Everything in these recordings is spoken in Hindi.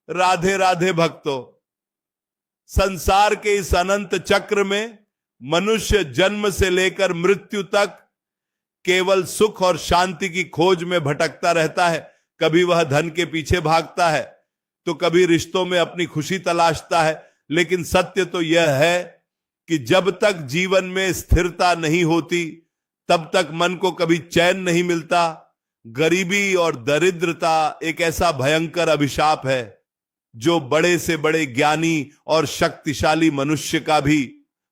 राधे राधे भक्तों। संसार के इस अनंत चक्र में मनुष्य जन्म से लेकर मृत्यु तक केवल सुख और शांति की खोज में भटकता रहता है। कभी वह धन के पीछे भागता है तो कभी रिश्तों में अपनी खुशी तलाशता है। लेकिन सत्य तो यह है कि जब तक जीवन में स्थिरता नहीं होती तब तक मन को कभी चैन नहीं मिलता। गरीबी और दरिद्रता एक ऐसा भयंकर अभिशाप है जो बड़े से बड़े ज्ञानी और शक्तिशाली मनुष्य का भी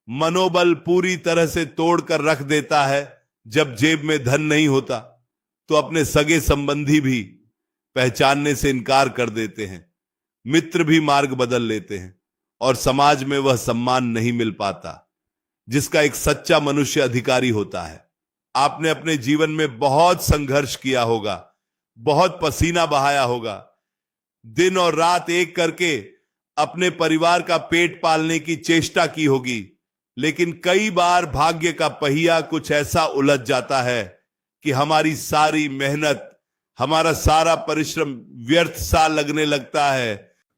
मनोबल पूरी तरह से तोड़कर रख देता है। जब जेब में धन नहीं होता तो अपने सगे संबंधी भी पहचानने से इनकार कर देते हैं, मित्र भी मार्ग बदल लेते हैं और समाज में वह सम्मान नहीं मिल पाता जिसका एक सच्चा मनुष्य अधिकारी होता है। आपने अपने जीवन में बहुत संघर्ष किया होगा, बहुत पसीना बहाया होगा, दिन और रात एक करके अपने परिवार का पेट पालने की चेष्टा की होगी। लेकिन कई बार भाग्य का पहिया कुछ ऐसा उलझ जाता है कि हमारी सारी मेहनत, हमारा सारा परिश्रम व्यर्थ सा लगने लगता है।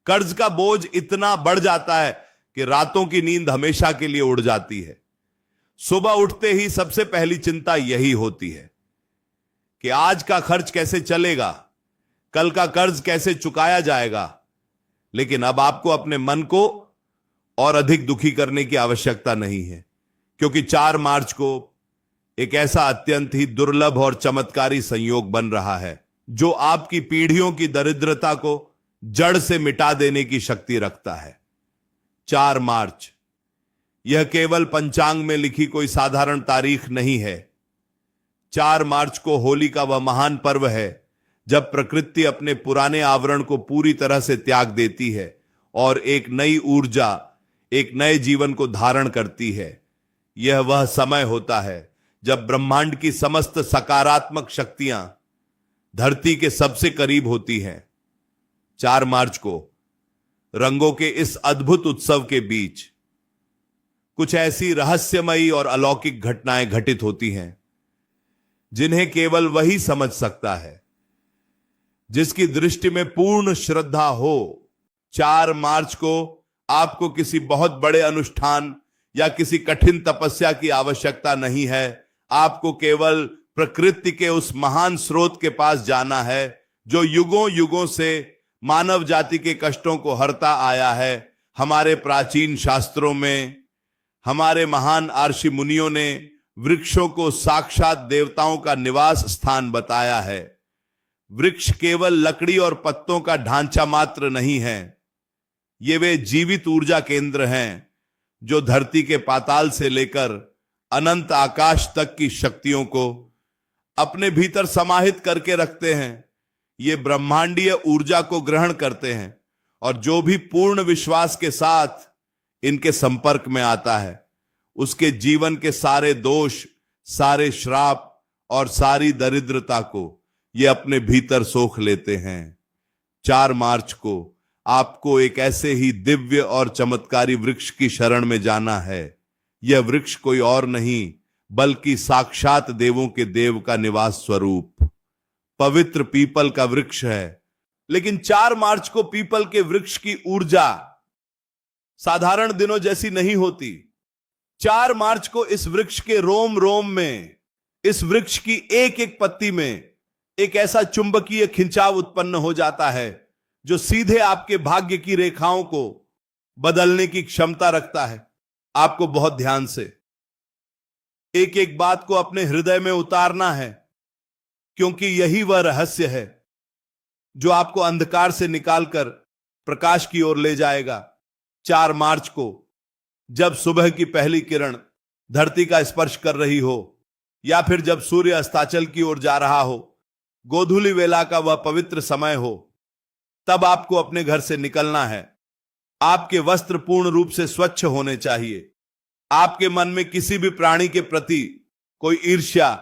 कर्ज का बोझ इतना बढ़ जाता है कि रातों की नींद हमेशा के लिए उड़ जाती है। सुबह उठते ही सबसे पहली चिंता यही होती है कि आज का खर्च कैसे चलेगा, कल का कर्ज कैसे चुकाया जाएगा। लेकिन अब आपको अपने मन को और अधिक दुखी करने की आवश्यकता नहीं है, क्योंकि 4 मार्च को एक ऐसा अत्यंत ही दुर्लभ और चमत्कारी संयोग बन रहा है जो आपकी पीढ़ियों की दरिद्रता को जड़ से मिटा देने की शक्ति रखता है। 4 मार्च यह केवल पंचांग में लिखी कोई साधारण तारीख नहीं है। 4 मार्च को होली का वह महान पर्व है जब प्रकृति अपने पुराने आवरण को पूरी तरह से त्याग देती है और एक नई ऊर्जा, एक नए जीवन को धारण करती है। यह वह समय होता है जब ब्रह्मांड की समस्त सकारात्मक शक्तियां धरती के सबसे करीब होती हैं। 4 मार्च को रंगों के इस अद्भुत उत्सव के बीच कुछ ऐसी रहस्यमयी और अलौकिक घटनाएं घटित होती हैं जिन्हें केवल वही समझ सकता है जिसकी दृष्टि में पूर्ण श्रद्धा हो। 4 मार्च को आपको किसी बहुत बड़े अनुष्ठान या किसी कठिन तपस्या की आवश्यकता नहीं है। आपको केवल प्रकृति के उस महान स्रोत के पास जाना है जो युगों युगों से मानव जाति के कष्टों को हरता आया है। हमारे प्राचीन शास्त्रों में हमारे महान आर्षि मुनियों ने वृक्षों को साक्षात देवताओं का निवास स्थान बताया है। वृक्ष केवल लकड़ी और पत्तों का ढांचा मात्र नहीं है, ये वे जीवित ऊर्जा केंद्र हैं जो धरती के पाताल से लेकर अनंत आकाश तक की शक्तियों को अपने भीतर समाहित करके रखते हैं। ये ब्रह्मांडीय ऊर्जा को ग्रहण करते हैं और जो भी पूर्ण विश्वास के साथ इनके संपर्क में आता है उसके जीवन के सारे दोष, सारे श्राप और सारी दरिद्रता को ये अपने भीतर सोख लेते हैं। 4 मार्च को आपको एक ऐसे ही दिव्य और चमत्कारी वृक्ष की शरण में जाना है। यह वृक्ष कोई और नहीं बल्कि साक्षात देवों के देव का निवास स्वरूप पवित्र पीपल का वृक्ष है। लेकिन 4 मार्च को पीपल के वृक्ष की ऊर्जा साधारण दिनों जैसी नहीं होती। 4 मार्च को इस वृक्ष के रोम रोम में, इस वृक्ष की एक एक पत्ती में एक ऐसा चुंबकीय खिंचाव उत्पन्न हो जाता है जो सीधे आपके भाग्य की रेखाओं को बदलने की क्षमता रखता है। आपको बहुत ध्यान से एक एक बात को अपने हृदय में उतारना है, क्योंकि यही वह रहस्य है जो आपको अंधकार से निकालकर प्रकाश की ओर ले जाएगा। 4 मार्च को जब सुबह की पहली किरण धरती का स्पर्श कर रही हो या फिर जब सूर्य अस्ताचल की ओर जा रहा हो, गोधूली वेला का वह पवित्र समय हो, तब आपको अपने घर से निकलना है। आपके वस्त्र पूर्ण रूप से स्वच्छ होने चाहिए। आपके मन में किसी भी प्राणी के प्रति कोई ईर्ष्या,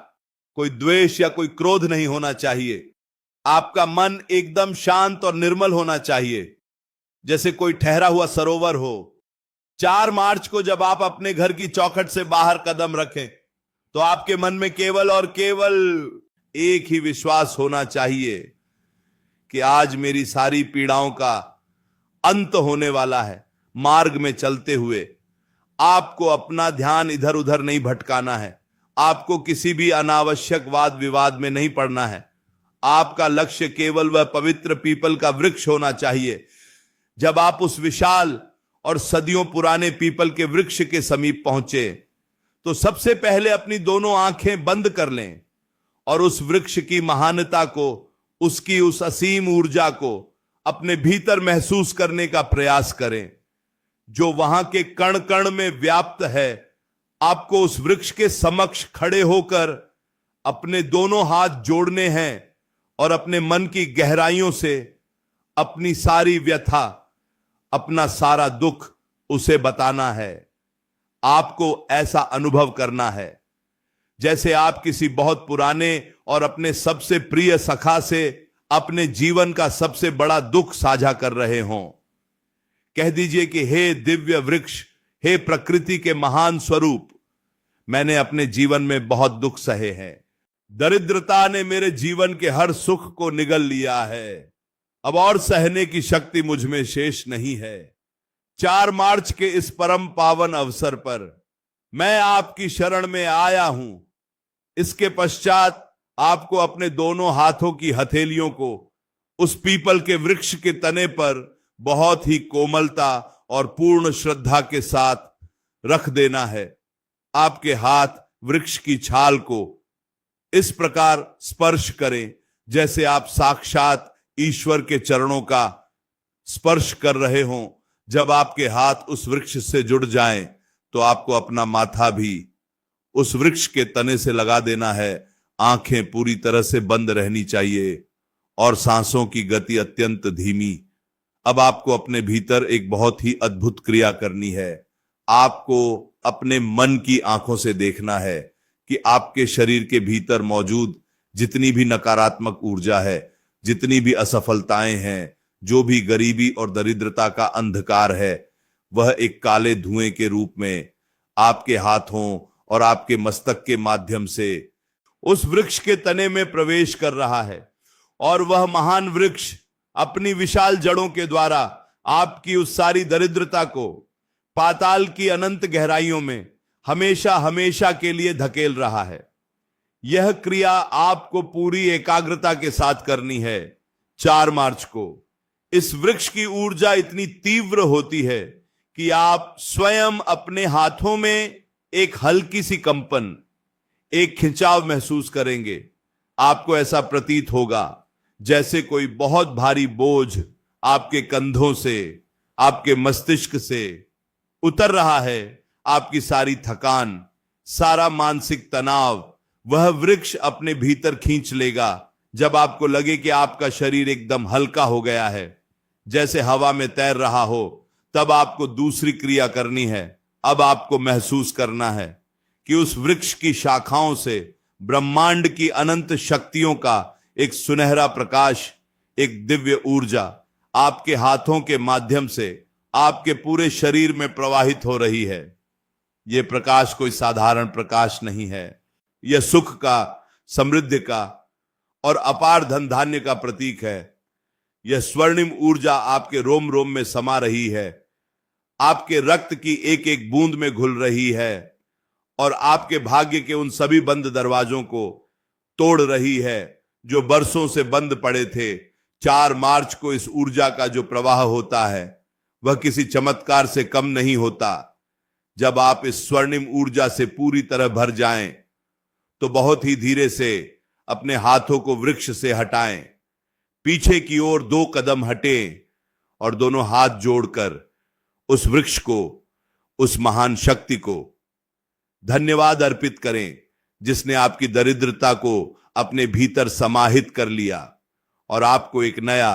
कोई द्वेष या कोई क्रोध नहीं होना चाहिए। आपका मन एकदम शांत और निर्मल होना चाहिए, जैसे कोई ठहरा हुआ सरोवर हो। 4 मार्च को जब आप अपने घर की चौखट से बाहर कदम रखें तो आपके मन में केवल और केवल एक ही विश्वास होना चाहिए कि आज मेरी सारी पीड़ाओं का अंत होने वाला है। मार्ग में चलते हुए आपको अपना ध्यान इधर उधर नहीं भटकाना है। आपको किसी भी अनावश्यक वाद विवाद में नहीं पड़ना है। आपका लक्ष्य केवल वह पवित्र पीपल का वृक्ष होना चाहिए। जब आप उस विशाल और सदियों पुराने पीपल के वृक्ष के समीप पहुंचे तो सबसे पहले अपनी दोनों आंखें बंद कर लें और उस वृक्ष की महानता को, उसकी उस असीम ऊर्जा को अपने भीतर महसूस करने का प्रयास करें जो वहां के कण कण में व्याप्त है। आपको उस वृक्ष के समक्ष खड़े होकर अपने दोनों हाथ जोड़ने हैं और अपने मन की गहराइयों से अपनी सारी व्यथा, अपना सारा दुख उसे बताना है। आपको ऐसा अनुभव करना है जैसे आप किसी बहुत पुराने और अपने सबसे प्रिय सखा से अपने जीवन का सबसे बड़ा दुख साझा कर रहे हों। कह दीजिए कि हे दिव्य वृक्ष, हे प्रकृति के महान स्वरूप, मैंने अपने जीवन में बहुत दुख सहे हैं। दरिद्रता ने मेरे जीवन के हर सुख को निगल लिया है। अब और सहने की शक्ति मुझ में शेष नहीं है। 4 मार्च के इस परम पावन अवसर पर मैं आपकी शरण में आया हूं। इसके पश्चात आपको अपने दोनों हाथों की हथेलियों को उस पीपल के वृक्ष के तने पर बहुत ही कोमलता और पूर्ण श्रद्धा के साथ रख देना है। आपके हाथ वृक्ष की छाल को इस प्रकार स्पर्श करें जैसे आप साक्षात ईश्वर के चरणों का स्पर्श कर रहे हों। जब आपके हाथ उस वृक्ष से जुड़ जाएं तो आपको अपना माथा भी उस वृक्ष के तने से लगा देना है। आंखें पूरी तरह से बंद रहनी चाहिए और सांसों की गति अत्यंत धीमी। अब आपको अपने भीतर एक बहुत ही अद्भुत क्रिया करनी है। आपको अपने मन की आंखों से देखना है कि आपके शरीर के भीतर मौजूद जितनी भी नकारात्मक ऊर्जा है, जितनी भी असफलताएं हैं, जो भी गरीबी और दरिद्रता का अंधकार है, वह एक काले धुएं के रूप में आपके हाथों और आपके मस्तक के माध्यम से उस वृक्ष के तने में प्रवेश कर रहा है। और वह महान वृक्ष अपनी विशाल जड़ों के द्वारा आपकी उस सारी दरिद्रता को पाताल की अनंत गहराइयों में हमेशा हमेशा के लिए धकेल रहा है। यह क्रिया आपको पूरी एकाग्रता के साथ करनी है। 4 मार्च को इस वृक्ष की ऊर्जा इतनी तीव्र होती है कि आप स्वयं अपने हाथों में एक हल्की सी कंपन, एक खिंचाव महसूस करेंगे। आपको ऐसा प्रतीत होगा जैसे कोई बहुत भारी बोझ आपके कंधों से, आपके मस्तिष्क से उतर रहा है। आपकी सारी थकान, सारा मानसिक तनाव वह वृक्ष अपने भीतर खींच लेगा। जब आपको लगे कि आपका शरीर एकदम हल्का हो गया है, जैसे हवा में तैर रहा हो, तब आपको दूसरी क्रिया करनी है। अब आपको महसूस करना है कि उस वृक्ष की शाखाओं से ब्रह्मांड की अनंत शक्तियों का एक सुनहरा प्रकाश, एक दिव्य ऊर्जा आपके हाथों के माध्यम से आपके पूरे शरीर में प्रवाहित हो रही है। यह प्रकाश कोई साधारण प्रकाश नहीं है। यह सुख का, समृद्धि का और अपार धन धान्य का प्रतीक है। यह स्वर्णिम ऊर्जा आपके रोम रोम में समा रही है, आपके रक्त की एक एक बूंद में घुल रही है और आपके भाग्य के उन सभी बंद दरवाजों को तोड़ रही है जो बरसों से बंद पड़े थे। 4 मार्च को इस ऊर्जा का जो प्रवाह होता है वह किसी चमत्कार से कम नहीं होता। जब आप इस स्वर्णिम ऊर्जा से पूरी तरह भर जाएं तो बहुत ही धीरे से अपने हाथों को वृक्ष से हटाएं, पीछे की ओर 2 कदम हटें और दोनों हाथ जोड़कर उस वृक्ष को, उस महान शक्ति को धन्यवाद अर्पित करें जिसने आपकी दरिद्रता को अपने भीतर समाहित कर लिया और आपको एक नया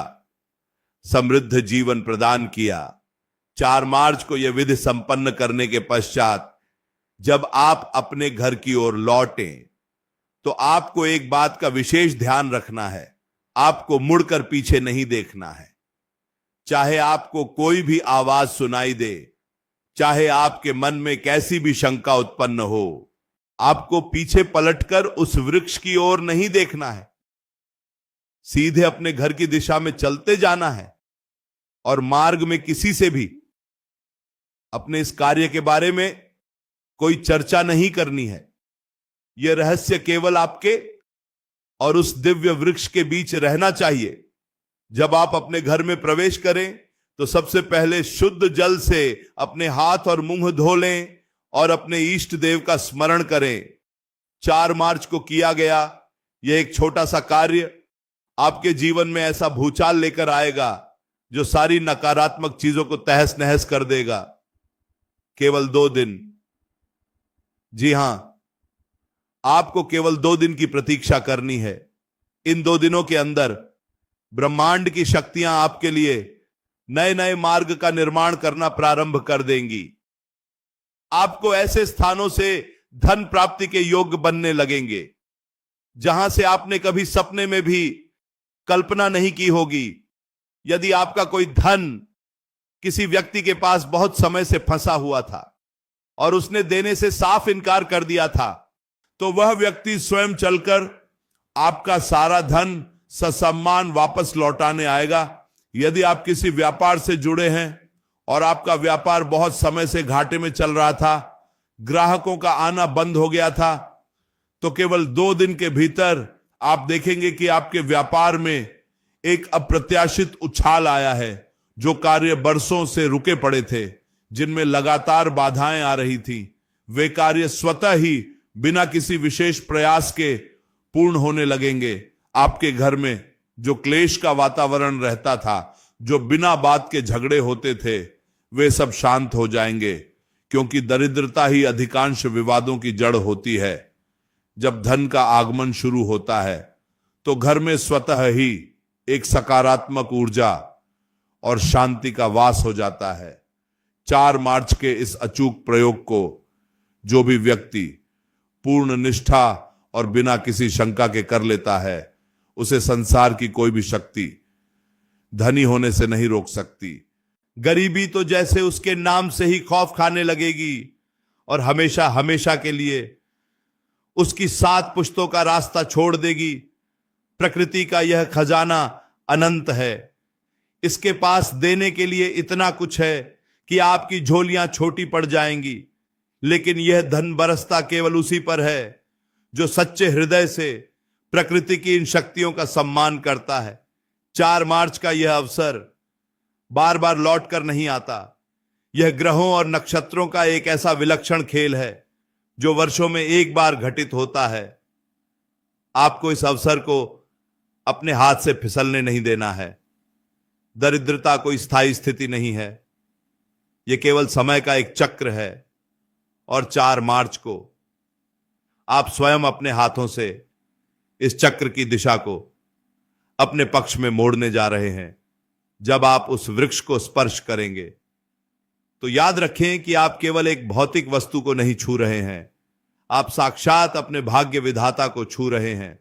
समृद्ध जीवन प्रदान किया। 4 मार्च को यह विधि संपन्न करने के पश्चात जब आप अपने घर की ओर लौटें तो आपको एक बात का विशेष ध्यान रखना है। आपको मुड़कर पीछे नहीं देखना है। चाहे आपको कोई भी आवाज सुनाई दे, चाहे आपके मन में कैसी भी शंका उत्पन्न हो, आपको पीछे पलटकर उस वृक्ष की ओर नहीं देखना है। सीधे अपने घर की दिशा में चलते जाना है। और मार्ग में किसी से भी अपने इस कार्य के बारे में कोई चर्चा नहीं करनी है। यह रहस्य केवल आपके और उस दिव्य वृक्ष के बीच रहना चाहिए। जब आप अपने घर में प्रवेश करें तो सबसे पहले शुद्ध जल से अपने हाथ और मुंह धो लें और अपने इष्ट देव का स्मरण करें। 4 मार्च को किया गया यह एक छोटा सा कार्य आपके जीवन में ऐसा भूचाल लेकर आएगा जो सारी नकारात्मक चीजों को तहस नहस कर देगा। केवल 2 दिन, जी हां, आपको केवल 2 दिन की प्रतीक्षा करनी है। इन 2 दिनों के अंदर ब्रह्मांड की शक्तियां आपके लिए नए नए मार्ग का निर्माण करना प्रारंभ कर देंगी। आपको ऐसे स्थानों से धन प्राप्ति के योग्य बनने लगेंगे जहां से आपने कभी सपने में भी कल्पना नहीं की होगी। यदि आपका कोई धन किसी व्यक्ति के पास बहुत समय से फंसा हुआ था और उसने देने से साफ इनकार कर दिया था, तो वह व्यक्ति स्वयं चलकर आपका सारा धन ससम्मान वापस लौटाने आएगा। यदि आप किसी व्यापार से जुड़े हैं और आपका व्यापार बहुत समय से घाटे में चल रहा था, ग्राहकों का आना बंद हो गया था, तो केवल 2 दिन के भीतर आप देखेंगे कि आपके व्यापार में एक अप्रत्याशित उछाल आया है। जो कार्य बरसों से रुके पड़े थे, जिनमें लगातार बाधाएं आ रही थी, वे कार्य स्वतः ही बिना किसी विशेष प्रयास के पूर्ण होने लगेंगे। आपके घर में जो क्लेश का वातावरण रहता था, जो बिना बात के झगड़े होते थे, वे सब शांत हो जाएंगे, क्योंकि दरिद्रता ही अधिकांश विवादों की जड़ होती है। जब धन का आगमन शुरू होता है तो घर में स्वतः ही एक सकारात्मक ऊर्जा और शांति का वास हो जाता है। 4 मार्च के इस अचूक प्रयोग को जो भी व्यक्ति पूर्ण निष्ठा और बिना किसी शंका के कर लेता है, उसे संसार की कोई भी शक्ति धनी होने से नहीं रोक सकती। गरीबी तो जैसे उसके नाम से ही खौफ खाने लगेगी और हमेशा हमेशा के लिए उसकी 7 पुश्तों का रास्ता छोड़ देगी। प्रकृति का यह खजाना अनंत है। इसके पास देने के लिए इतना कुछ है कि आपकी झोलियां छोटी पड़ जाएंगी, लेकिन यह धन बरसता केवल उसी पर है जो सच्चे हृदय से प्रकृति की इन शक्तियों का सम्मान करता है। 4 मार्च का यह अवसर बार बार लौट कर नहीं आता। यह ग्रहों और नक्षत्रों का एक ऐसा विलक्षण खेल है जो वर्षों में एक बार घटित होता है। आपको इस अवसर को अपने हाथ से फिसलने नहीं देना है। दरिद्रता कोई स्थायी स्थिति नहीं है, यह केवल समय का एक चक्र है। और 4 मार्च को आप स्वयं अपने हाथों से इस चक्र की दिशा को अपने पक्ष में मोड़ने जा रहे हैं। जब आप उस वृक्ष को स्पर्श करेंगे तो याद रखें कि आप केवल एक भौतिक वस्तु को नहीं छू रहे हैं, आप साक्षात अपने भाग्य विधाता को छू रहे हैं।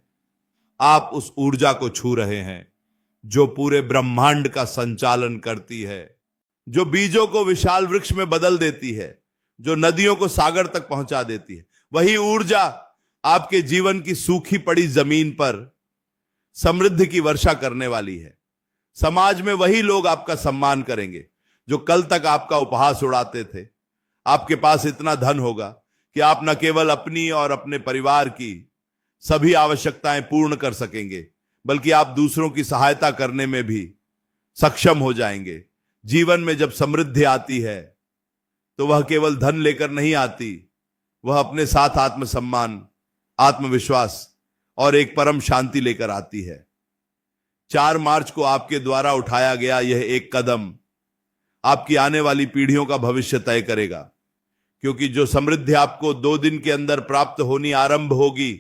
आप उस ऊर्जा को छू रहे हैं जो पूरे ब्रह्मांड का संचालन करती है, जो बीजों को विशाल वृक्ष में बदल देती है, जो नदियों को सागर तक पहुंचा देती है। वही ऊर्जा आपके जीवन की सूखी पड़ी जमीन पर समृद्धि की वर्षा करने वाली है। समाज में वही लोग आपका सम्मान करेंगे जो कल तक आपका उपहास उड़ाते थे। आपके पास इतना धन होगा कि आप न केवल अपनी और अपने परिवार की सभी आवश्यकताएं पूर्ण कर सकेंगे, बल्कि आप दूसरों की सहायता करने में भी सक्षम हो जाएंगे। जीवन में जब समृद्धि आती है तो वह केवल धन लेकर नहीं आती, वह अपने साथ आत्मसम्मान, आत्मविश्वास और एक परम शांति लेकर आती है। 4 मार्च को आपके द्वारा उठाया गया यह एक कदम आपकी आने वाली पीढ़ियों का भविष्य तय करेगा, क्योंकि जो समृद्धि आपको 2 दिन के अंदर प्राप्त होनी आरंभ होगी,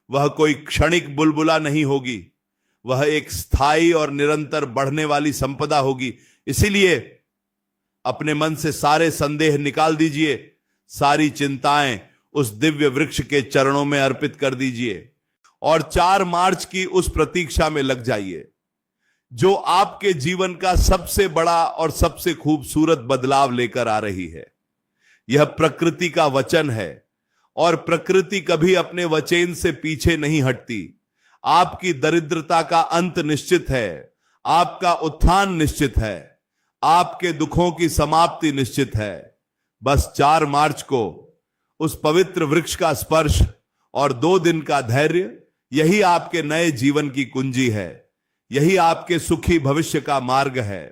वह कोई क्षणिक बुलबुला नहीं होगी, वह एक स्थायी और निरंतर बढ़ने वाली संपदा होगी। इसीलिए अपने मन से सारे संदेह निकाल दीजिए, सारी चिंताएं उस दिव्य वृक्ष के चरणों में अर्पित कर दीजिए और 4 मार्च की उस प्रतीक्षा में लग जाइए जो आपके जीवन का सबसे बड़ा और सबसे खूबसूरत बदलाव लेकर आ रही है। यह प्रकृति का वचन है और प्रकृति कभी अपने वचन से पीछे नहीं हटती। आपकी दरिद्रता का अंत निश्चित है, आपका उत्थान निश्चित है, आपके दुखों की समाप्ति निश्चित है। बस 4 मार्च को उस पवित्र वृक्ष का स्पर्श और 2 दिन का धैर्य, यही आपके नए जीवन की कुंजी है, यही आपके सुखी भविष्य का मार्ग है।